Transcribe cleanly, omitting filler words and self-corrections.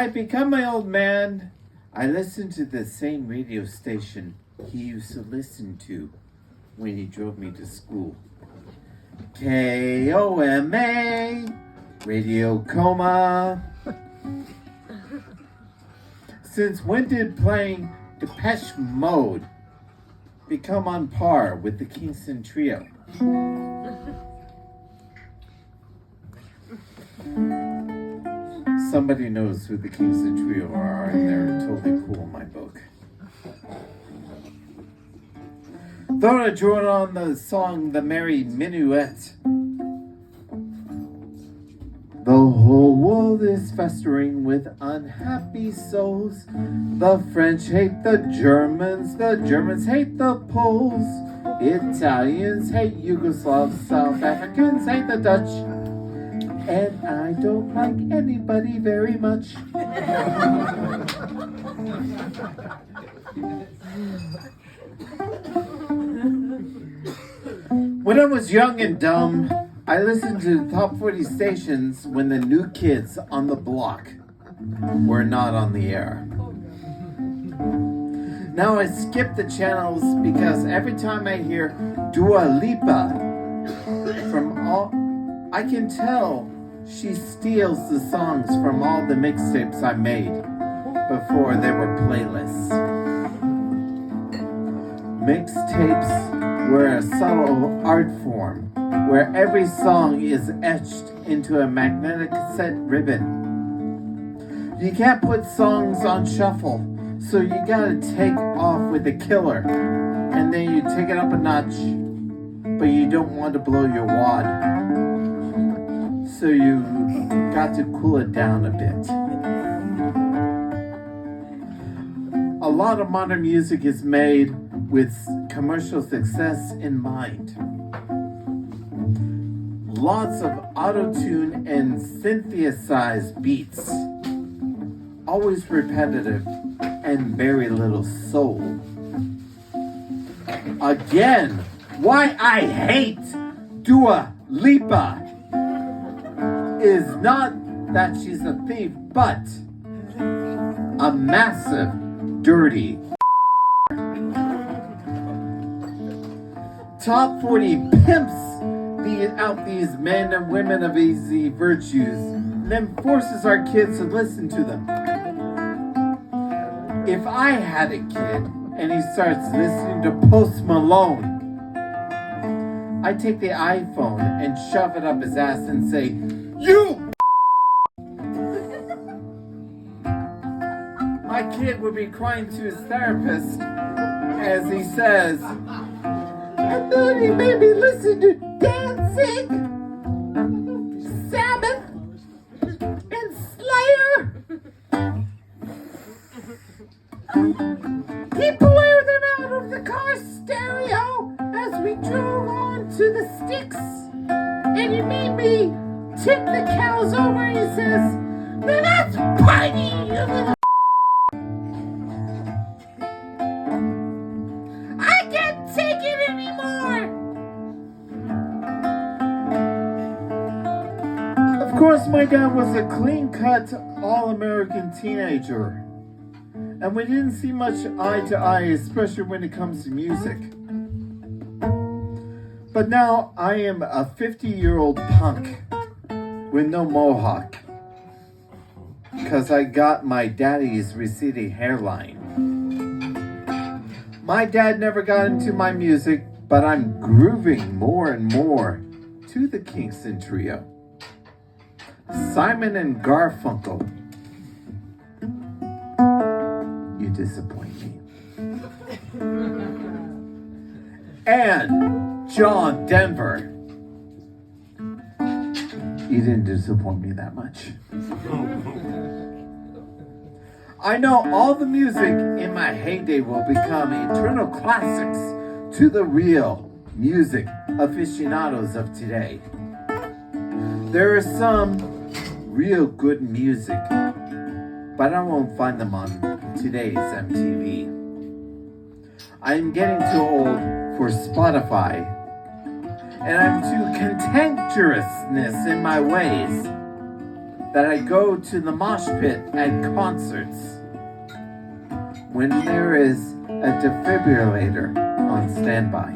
I've become an old man. I listen to the same radio station he used to listen to when he drove me to school. KOMA, Radio Coma. Since when did playing Depeche Mode become on par with the Kingston Trio? Somebody knows who the Kingston Trio are, and they're totally cool in my book. Thought I'd join on the song The Merry Minuet. The whole world is festering with unhappy souls. The French hate the Germans hate the Poles. Italians hate Yugoslavs, South Africans hate the Dutch. And I don't like anybody very much. When I was young and dumb, I listened to the top 40 stations when the new kids on the block were not on the air. Now I skip the channels because every time I hear Dua Lipa I can tell she steals the songs from all the mixtapes I made before they were playlists. Mixtapes were a subtle art form where every song is etched into a magnetic cassette ribbon. You can't put songs on shuffle, so you gotta take off with a killer, and then you take it up a notch, but you don't want to blow your wad, so you got to cool it down a bit. A lot of modern music is made with commercial success in mind. Lots of auto-tune and synthesized beats. Always repetitive and very little soul. Again, why I hate Dua Lipa is not that she's a thief, but a massive, dirty Top 40 pimps out these men and women of easy virtues, and then forces our kids to listen to them. If I had a kid and he starts listening to Post Malone, I'd take the iPhone and shove it up his ass and say, "You!" My kid would be crying to his therapist as he says, "And then he made me listen to Dancing, Sabbath, and Slayer." He blared them out of the car stereo as we drove on to the sticks. And he made me tip the cows over and he says, "Now that's party, you little..." I can't take it anymore! Of course, my dad was a clean-cut, all-American teenager. And we didn't see much eye to eye, especially when it comes to music. But now I am a 50-year-old punk with no mohawk. Because I got my daddy's receding hairline. My dad never got into my music, but I'm grooving more and more to the Kingston Trio. Simon and Garfunkel. You disappoint me. And John Denver. You didn't disappoint me that much. I know all the music in my heyday will become eternal classics to the real music aficionados of today. There is some real good music, but I won't find them on today's MTV. I'm getting too old for Spotify, and I'm too cantankerousness in my ways. that I go to the mosh pit at concerts when there is a defibrillator on standby.